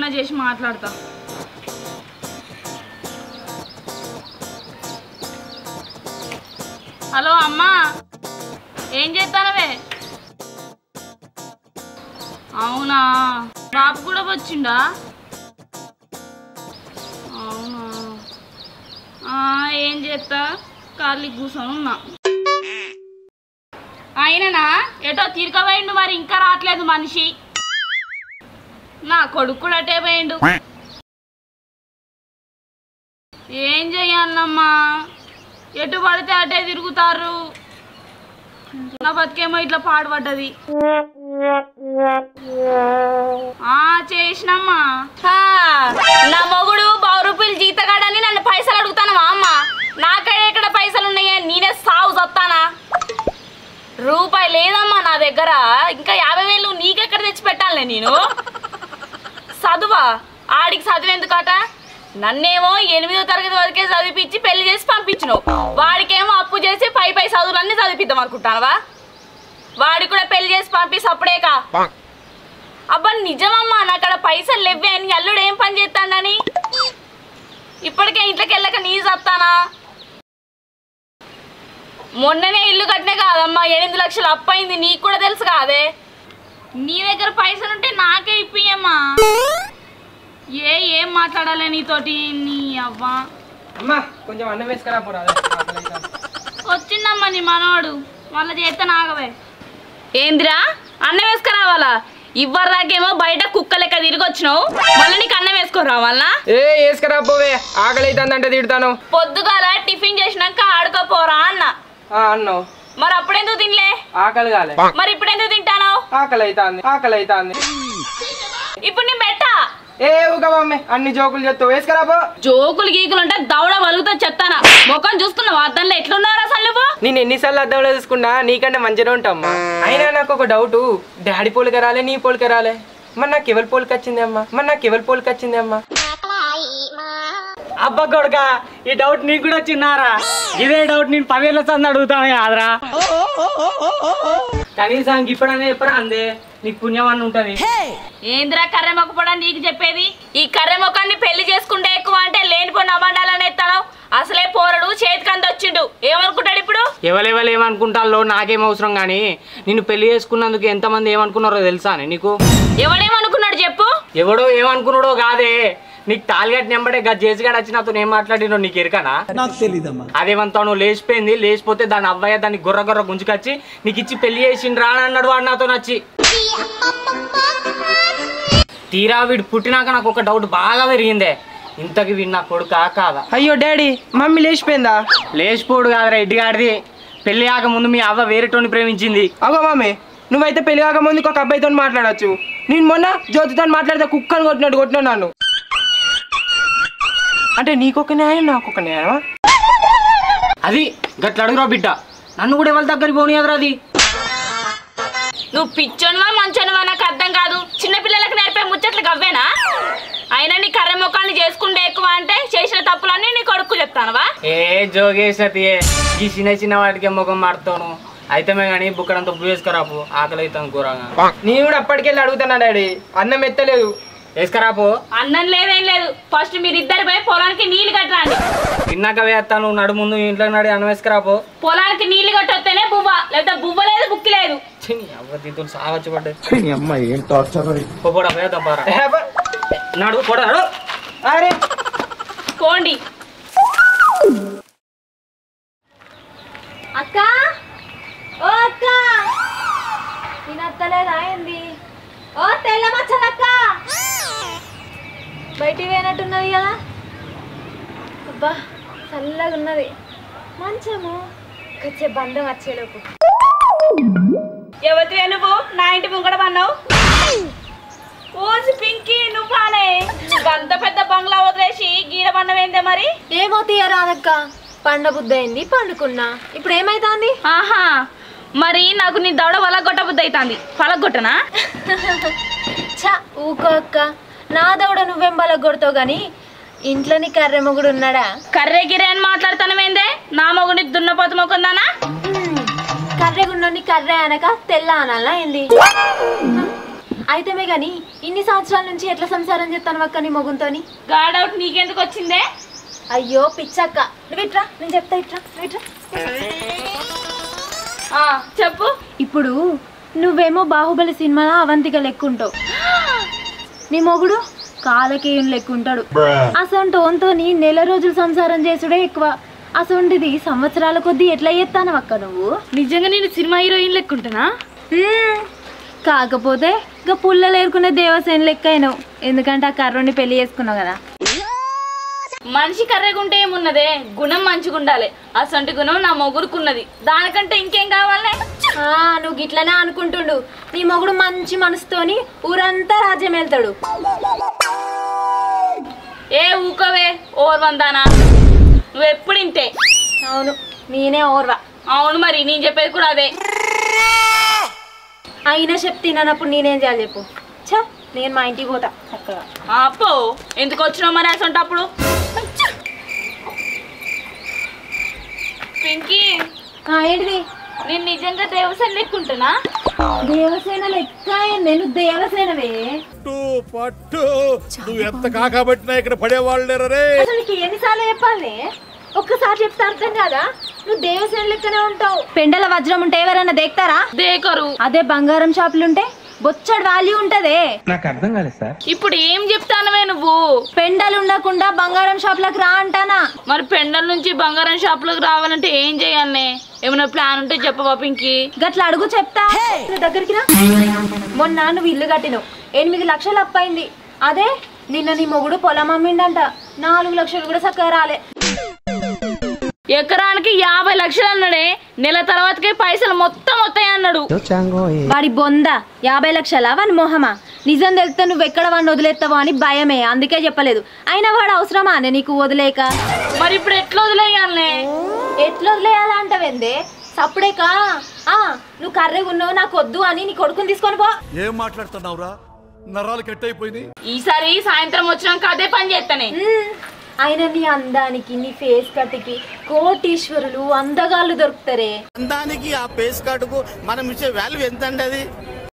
ఎట్లన్నా చేసి మాట్లాడతా. హలో అమ్మా, ఏం చేస్తానవే? అవునా, బాబు కూడా వచ్చిండా? అవునా, ఏం చేస్తా, ఖాళీ కూర్చొని ఉన్నా. అయిననా ఎటో తీరుకపోయిండు, మరి ఇంకా రావట్లేదు మనిషి. నా కొడుకు కూడా అటే పోయిండు. ఏం చెయ్యాలమ్మా, ఎటు పడితే అటే తిరుగుతారు. నా బతికేమో ఇట్లా పాడుపడ్డది. చేసినమ్మా. నా మొగుడు 1000 రూపాయలు జీతగాడని నన్ను పైసలు అడుగుతానవా అమ్మ? నాకడే ఎక్కడ పైసలు ఉన్నాయా? నేనే సాగు చస్తానా? రూపాయి లేదమ్మా నా దగ్గర. ఇంకా 50,000 నీకెక్కడ తెచ్చి పెట్టాలే నేను? చదువా? ఆడికి చదువెందుకట? నన్నేమో 8వ తరగతి వరకే చదివిపించి పెళ్లి చేసి పంపించినావు. వాడికేమో అప్పు చేసి పై చదువులన్నీ చదివిద్దాం అనుకుంటానవా? వాడికి కూడా పెళ్లి చేసి పంపిస్తే అప్పుడేకా? అబ్బా నిజమమ్మా, నాకు అక్కడ పైసలు లేవే అని అల్లుడు ఏం పని చేస్తాడని ఇప్పటికే ఇంట్లోకి వెళ్ళక నీ చస్తానా? మొన్ననే ఇల్లు కట్టినే కాదమ్మా 8 లక్షలు అప్పు అయింది, నీకు కూడా తెలుసు కాదే. నీ దగ్గర పైసలుంటే నాకే ఇప్పియమ్మా. ఏం మాట్లాడాలి నీతోటి? నీ అవ్వా. అమ్మా కొంచెం అన్నం వేసుకురా పోరా. వచ్చిందమ్మా నీ మనవాడు, మళ్ళీ చేస్తే నాగవే. ఏందిరా అన్నం వేసుకురావాలా? ఇవ్వరాకేమో బయట కుక్క లెక్క తిరిగి వచ్చినావు, మళ్ళీ నీకు అన్నం వేసుకురావాలా? వేసుకురా పోవే, ఆకలి అవుతుందంటే తిడతాను. పొద్దుగాల టిఫిన్ చేసినాక ఆడుకోపోరా అన్న. అన్నావు మరి అప్పుడెందుకు తినలే? ఆకలి కాలే. మరి ఇప్పుడు ఎందుకు తింటాను? ఆకలి అవుతుంది. ఇప్పుడు నేను పెట్టా. మమ్మీ అన్ని జోకులు చెప్తావు, వేసుకురా పో. జోకులు గీకులు అంటే దవడ వలుగుతా చెప్తానా? ముఖం చూస్తున్నావు అద్దంలో ఎట్లున్నారా అసలు నువ్వు? నేను ఎన్నిసార్లు అద్దంలో చూసుకున్నా నీకంటే మంచిగా ఉంటామ్మా. అయినా నాకు ఒక డౌట్, డాడీ పోలిక రాలే, నీ పోలిక రాలే, మరి నాకు ఎవరి పోలిక వచ్చింది అమ్మా? అబ్బా కొడుక, ఈ డౌట్ నీకు కూడా వచ్చిన్నారా? ఇదే డౌట్ నేను 10 ఏళ్ళ సంది అడుగుతాను కాదురా. కనీసం ఇప్పుడనే చెప్పరా అందే, నీకు పుణ్యం అని ఉంటది. ఏంద్రా కర్రె మొక్కపడా నీకు చెప్పేది? ఈ కర్రె మొక్కని పెళ్లి చేసుకుంటే ఎక్కువ అంటే లేనిపోయిన అబండాలని ఎత్తాను. అసలే పోరడు చేతికి అందొచ్చిండు, ఏమనుకుంటాడు ఇప్పుడు? ఎవరెవరు ఏమనుకుంటాలో నాకేం అవసరం గానీ, నిన్ను పెళ్లి చేసుకున్నందుకు ఎంతమంది ఏమనుకున్నారో తెలుసా నీకు? ఎవడేమనుకున్నాడు చెప్పు? ఎవడో ఏమనుకున్నాడో కాదే, నీకు తాలిగట్టి నెంబడే జేసిగాడు వచ్చి నాతో ఏం మాట్లాడినో నీకు ఎరకనా? నాకు తెలీదమ్మా. అదేమంతా నువ్వు లేచిపోయింది, లేచిపోతే దాని అవ్వయ్య దాన్ని గుర్ర గుంజుకొచ్చి నీకు ఇచ్చి పెళ్లి చేసిండ్రా అని అన్నాడు వాడు నాతో నచ్చి. తీరా వీడు పుట్టినాక నాకు ఒక డౌట్ బాగా పెరిగిందే, ఇంతకి వీడు నా కొడుకా కాదా? అయ్యో డాడీ, మమ్మీ లేచిపోయిందా? లేచిపోడు కాదురా ఇడ్డిగాడిది, పెళ్లి కాక ముందు మీ అవ్వ వేరేటోని ప్రేమించింది. అగో మమ్మీ, నువ్వైతే పెళ్లి కాక ముందు ఒక అబ్బాయితో మాట్లాడచ్చు. నేను మొన్న జ్యోతితో మాట్లాడితే కుక్కను కొట్టినా నన్ను. అంటే నీకొక న్యాయం నాకొక న్యాయమా? అది గట్ల అడుగురా బిడ్డ, నన్ను కూడా ఎవరి దగ్గరికి పోనీయదురా. అది నువ్వు పిచ్చోనువా మంచోనువా నాకు అర్థం కాదు. చిన్నపిల్లలకు నేర్పే ముచ్చట్లు గవ్వేనా? అయినా నీ కర్రె మొక్కల్ని చేసుకుంటే ఎక్కువ అంటే చేసిన తప్పులన్నీ నీ కొడుకు చెప్తానవా? జోగేసతి ఈ చిన్న వాటికి ముఖం మాడుతాను అయితే కానీ బుక్కడంతా ఉప్పు వేసుకురాపు, ఆకలి అవుతాను కూరగా. నేను కూడా అప్పటికెళ్ళి అడుగుతున్నా డాడీ, అన్నం ఎత్తలేదు. వేసుకురాపు. అన్నం లేదేం లేదు, ఫస్ట్ మీరిద్దరు పోయి పొలానికి నీళ్లు కట్టరండి. తిన్నాక వేస్తాను, నడు ముందు ఇంట్లో నడి అన్నం వేసుకురాపు. పొలానికి నీళ్లు కట్టొస్తేనే బువ్వ, లేకపోతే బువ్వ లేదు బుక్కి లేదు. అవ్వతీతులు సాగొచ్చు పడ్డాయి. నడు కూడా నడు. అరే పోండి. అక్క, ఓ అక్క, తినత్తలేదా ఏంది? ఓ తెల్ల మచ్చలక్క, బయటికి పోయినట్టున్నది కదా. అబ్బా చల్లగా ఉన్నది మంచము, వచ్చే బంధం వచ్చేలోపు. ఎవరి నువ్వు నా ఇంటి ముంగడ పన్నావు? ఓసి పింకి నువ్వానే, అంత పెద్ద బంగ్లా వదిలేసి గీడ పన్నవేందే మరి? ఏమో తీయరాదక్క, పండ బుద్ధి అయింది పండుకున్నా. ఇప్పుడు ఏమైతుంది? ఆహా, మరి నాకు నీ దవడ వలగొట్ట బుద్ధి అవుతుంది, పలగొట్టనా? చ ఊకో అక్క, నా దవడ నువ్వేం బలగొడతావు గాని ఇంట్లో నీ కర్రె మొగుడు ఉన్నాడా? కర్రే గిరే అని మాట్లాడుతానవేందే? నా మొగుడి దున్నపోతు మొక్కుందానా? కర్రెగుండోని కర్రె అనక తెల్ల అనాలా ఏంది? అయితేమే గాని ఇన్ని సంవత్సరాల నుంచి ఎట్లా సంసారం చేస్తాను అక్క నీ మొగుంతోని? గా డౌట్ నీకెందుకు వచ్చిందే? అయ్యో పిచ్చక్క, నువ్వు ఇట్రా, నేను చెప్తా, ఇట్రా ఇట్రా. చెప్పు. ఇప్పుడు నువ్వేమో బాహుబలి సినిమాలో అవంతిక లెక్కుంటావు, నీ మొగుడు కాలకేయం లెక్కుంటాడు. అసంటి ఓన్తో నెల రోజులు సంసారం చేసుడే ఎక్కువ. అసంటిది సంవత్సరాల కొద్దీ ఎట్లా చేస్తాను అక్క నువ్వు? నిజంగా నేను సినిమా హీరోయిన్ లెక్కుంటున్నా? కాకపోతే ఇక పుల్లలు ఏరుకునే దేవసేన లెక్క అయినావు, ఎందుకంటే ఆ కర్రోని పెళ్లి చేసుకున్నావు కదా. మనిషి కర్రెగుంటే ఏమున్నదే, గుణం మంచిగా ఉండాలి. అసంటి గుణం నా మొగుడుకున్నది, దానికంటే ఇంకేం కావాలి? నువ్వు గిట్లనే అనుకుంటుండు. నీ మొగుడు మంచి మనసుతోని ఊరంతా రాజ్యం వెళ్తాడు. ఏ ఊకవే ఓర్వందానా, నువ్వు ఎప్పుడు ఇంతే. అవును, నేనే ఓర్వా. అవును, మరి నేను చెప్పేది కూడా అదే. అయినా చెప్తినప్పుడు నేనేం చేయాలి చెప్పు? ఛా, నేను మా ఇంటికి పోతా చక్కగా. అప్పో ఎందుకు వచ్చినావు మరి అసంటప్పుడు? పింకీ, ఏంటిది? నేను నిజంగా దేవసేన లెక్కుంటున్నా? దేవసేన లెక్క నేను దేవసేనవే. నువ్వు ఎంత కాకబట్టినా ఇక్కడ పడేవాళ్ళు అసలు నీకు ఎన్నిసార్లు చెప్పాలి? ఒక్కసారి చెప్తే అర్థం కాదా? నువ్వు దేవసేన లెక్కనే ఉంటావు. పెండల వజ్రం ఉంటే ఎవరైనా దేక్తారా? దేకరు. అదే బంగారం షాపులు ఉంటే బొచ్చడు వాల్యూ ఉంటదే. నాకు అర్థం కాలేదు సార్. ఇప్పుడు ఏం చెప్తానవే నువ్వు? పెండలు ఉండకుండా బంగారం షాపులకు రా అంటానా. మరి పెండల నుంచి బంగారం షాపులకు రావాలంటే ఏం చేయాలనే? ఏమైనా ప్లాన్ ఉంటే చెప్పవా పింకీ? గట్ల అడుగు, చెప్తా. దగ్గరికి రా. మొన్న నువ్వు ఇల్లు కట్టినావు, 8 లక్షలు అప్పయింది. అదే నిన్న నీ మొగుడు పొలం అమ్మిండంట, 4 లక్షలు కూడా చక్కగా రాలే. ఎకరానికి 50 లక్షలు అన్నాడే, నెల తర్వాతకే పైసలు మొత్తం వస్తాయి అన్నాడు. వాడి బొంద 50 లక్షలా? వాని మొహమా? నిజం తెలిస్తే నువ్వు ఎక్కడ వాడిని వదిలేస్తావో అని భయమే, అందుకే చెప్పలేదు. అయినా వాడు అవసరమా అనే నీకు వదిలేక? మరి ఇప్పుడు ఎట్లా వదిలేయాలనే? ఎట్లా వదిలేయాలా అంటావేందే? సప్పుడేకా నువ్వు కర్రెగా ఉన్నావు, నాకు వద్దు అని నీ కొడుకుని తీసుకొని పో. ఏం మాట్లాడుతున్నావురా? నరాలు కట్ అయిపోయింది. ఈసారి సాయంత్రం వచ్చినాక అదే పని చేస్తానే. అయినా నీ అందానికి, నీ ఫేస్ కట్కి కోటీశ్వరులు అందగాళ్ళు దొరుకుతారే. అందానికి ఆ ఫేస్ కట్కు మనం ఇచ్చే వాల్యూ ఎంత అండి? అది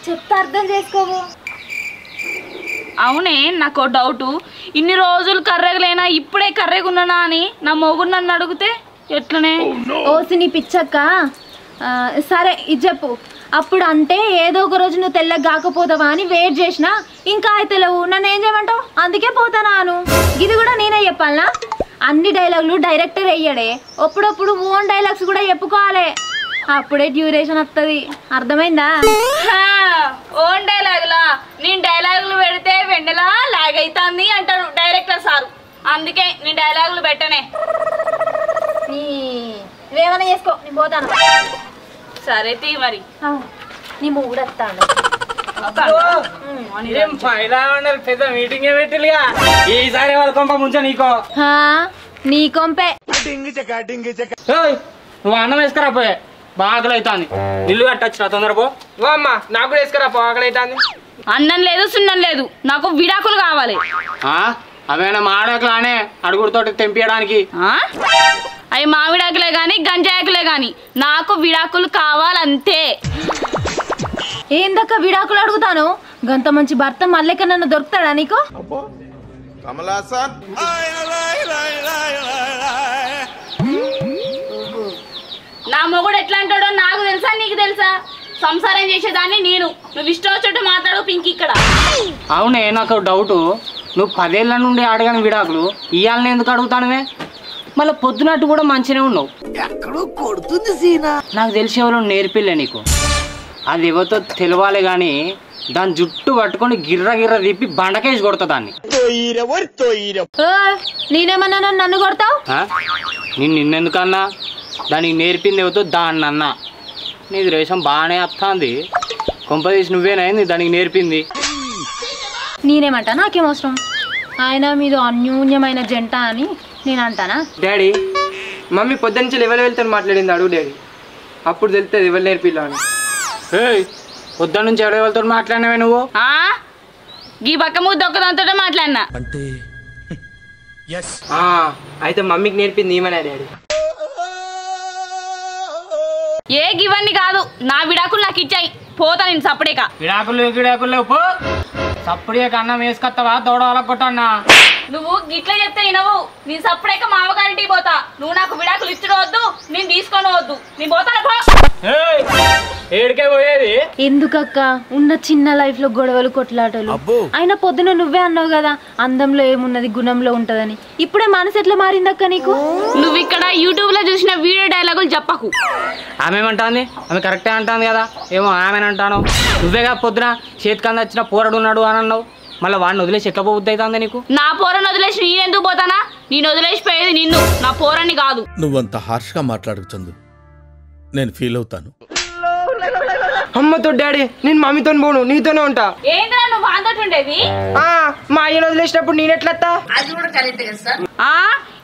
చెప్తే అర్థం చేసుకోవు. అవునే, నాకు డౌట్. ఇన్ని రోజులు కర్రెగలేనా, ఇప్పుడే కర్రెగున్నానా అని నా మొగుడు నన్ను అడిగితే ఎట్లనే? ఓసి నీ పిచ్చక్క. సరే ఇది చెప్పు. అప్పుడు అంటే ఏదో ఒక రోజు నువ్వు తెల్లగా కాకపోతావా అని వెయిట్ చేసినా, ఇంకా అయితే లేవు. నన్ను ఏం చేయమంటావు? అందుకే పోతానాను. ఇది కూడా నేనే చెప్పాలనా? అన్ని డైలాగులు డైరెక్టర్ వెయ్యడే, అప్పుడప్పుడు ఓన్ డైలాగ్స్ కూడా చెప్పుకోవాలి. అప్పుడే డ్యూరేషన్ వస్తుంది, అర్థమైందా? ఓన్ డైలాగులా? నేను డైలాగులు పెడితే వెండలా లాగ్ అవుతుంది అంటాడు డైరెక్టర్ సార్, అందుకే నేను డైలాగులు పెట్టనే. నువ్వేమైనా చేసుకో, నేను పోతాను. సరే తీ మరి. నీ మొగుడు వస్తాడు. పెద్ద మీటింగ్ పెట్టిగా ఈసారి వాళ్ళ కొంప ముంచా నీకో. నీ కొంపే. నువ్వు అన్నం వేసుకురా పోయే, బాగా అవుతుంది. ఇల్లు కట్టచ్చు తొందరపో. వా అమ్మ, నాకు కూడా వేసుకురా పోకలైతుంది. అన్నం లేదు సున్నం లేదు, నాకు విడాకులు కావాలి. అవేనా మాడాకులానే అడుగుడుతోటి తెంపియడానికి? అవి మామిడాకులే గాని గంజాకులే గాని నాకు విడాకులు కావాలంతే. ఏందక్క విడాకులు అడుగుతాను? గంత మంచి భర్త మళ్ళీ నన్ను దొరుకుతాడా నీకు? నా మొగుడు ఎట్లా అంటాడో నాకు తెలుసా, నీకు తెలుసా? సంసారం చేసేదాన్ని నేను, నువ్వు ఇష్టం వచ్చేట్టు మాట్లాడు పింకి ఇక్కడ. అవునే, నాకు డౌట్. నువ్వు 10 ఏళ్ల నుండి అడగని విడాకులు ఇయ్యాలని ఎందుకు అడుగుతానువే? మళ్ళీ పొద్దునట్టు కూడా మంచిగానే ఉన్నావు. నాకు తెలిసి ఎవరో నేర్పిల్లే నీకు. అది ఎవరితో తెలియాలి కానీ దాని జుట్టు పట్టుకొని గిర్ర గిర్ర తిప్పి బండకేసి కొడతా దాన్ని. నేనేమన్నా నన్ను కొడతావు? నిన్నెందుకన్నా? దానికి నేర్పింది ఎవరితో దాన్ని అన్నా. నీది రేషం బాగానే వస్తుంది, కొంపదీసి నువ్వేనాయింది దానికి నేర్పింది. నేనేమంటా? నాకేం అవసరం? ఆయన మీద అన్యూన్యమైన జంట అని నేను అంటానా? డాడీ, మమ్మీ పొద్దు నుంచి ఎవరు వెళ్తే మాట్లాడింది అడుగు డాడీ, అప్పుడు తెలుస్తుంది ఎవరు నేర్పిల్లా అని. పొద్దు నుంచి ఎవరెవరితో మాట్లాడినావే నువ్వు? గీ పక్క ముద్ద ఒక్కదాంతో మాట్లాడినా. అయితే మమ్మీకి నేర్పింది ఏమన్నా డాడీ? ఏ గివన్నీ కాదు, నా విడాకులు నాకు ఇచ్చాయి, పోతా నేను సపడేక. విడాకులు పో. సప్పుడే కన్నా వేసుకొస్తావా దౌడ కొట్టన్నా? నువ్వు గిట్ల చెప్తే వినవు. నేను సపడేక మామగారింటికి పోతా. నువ్వు నాకు విడాకులు ఇచ్చడం వద్దు, నేను తీసుకొని వద్దు, నేను పోతాను. ఏడికే పోయేది? ఎందుకక్క ఉన్న చిన్న లైఫ్ లో గొడవలు కొట్లాటలు? అయినా పొద్దున నువ్వే అన్నావు కదా అందంలో ఏమున్నది గుణంలో ఉంటదని. ఇప్పుడే మనసు ఎట్లా మారిందక్క నీకు? నువ్వు ఇక్కడ యూట్యూబ్ లో చూసిన వీడియో డైలాగులు చెప్పకు. ఆమె ఏమంటాంది? ఆమె కరెక్టే అంటాంది కదా. ఏమో ఆమెను అంటాను. నువ్వేగా పొద్దున చేతికంద వచ్చిన పోరడు ఉన్నాడు అని అన్నావు. మళ్ళీ వాడిని వదిలేసి ఎట్లా పోద్ది అవుతుంది నీకు? నా పోరని వదిలేసి నేనెందుకు పోతానా? నేను వదిలేసిపోయేది నిన్ను, నా పోరని కాదు. నువ్వంత హార్ష్గా మాట్లాడకు చందు, నేను ఫీల్ అవుతాను. అమ్మతో డాడీ నేను మమ్మీతో పోను, నీతోనే ఉంటా. ఏంద్రా నువ్వు వాంతటి ఉండేది? మా అయ్యను వదిలేసినప్పుడు నేనెట్లత్తా?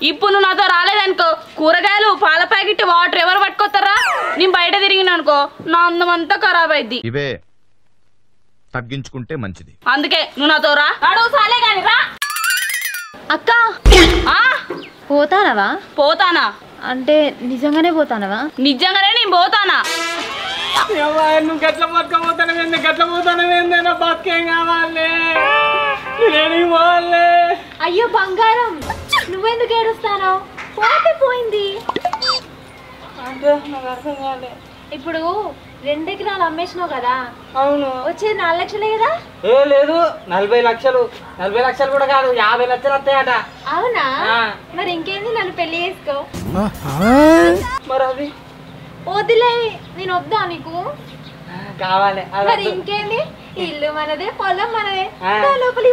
ఇప్పుడు నువ్వు నాతో రాలేదనుకో, కూరగాయలు పాల ప్యాకెట్ వాటర్ ఎవరు పట్టుకొస్తారా? నేను బయట తిరిగిన అనుకో, నా అందం అంతా ఖరాబ్ అయింది. ఇవే తగ్గించుకుంటే మంచిది. అందుకే నువ్వు నాతో రా. సాలే గాని రా. అక్క పోతానవా? పోతానా అంటే నిజంగానే పోతానవా? నిజంగానే నేను పోతానా. నువ్వు గట్ల బతకపోతానవేంది? గట్ల పోతానవేంది? నా బతికేం కావాలి? పోవాలి. అయ్యో బంగారం, నువ్వెందుకు ఏడుస్తానో? పోతే పోయింది. ఇప్పుడు 2 ఎకరాలు అమ్మేసినావు కదా? అవును. వచ్చేది 4 లక్షలే కదా? ఏ లేదు, 40 లక్షలు. 40 లక్షలు కూడా కాదు, 50 లక్షలు వస్తాయట. అవునా? మరి ఇంకేంది, నన్ను పెళ్లి చేసుకో. మరి అది వదిలే, నేను వద్దా నీకు? కావాలి. మరి ఇంకేంది, ఇల్లు మనదే, పొలం మనదే, లోపలి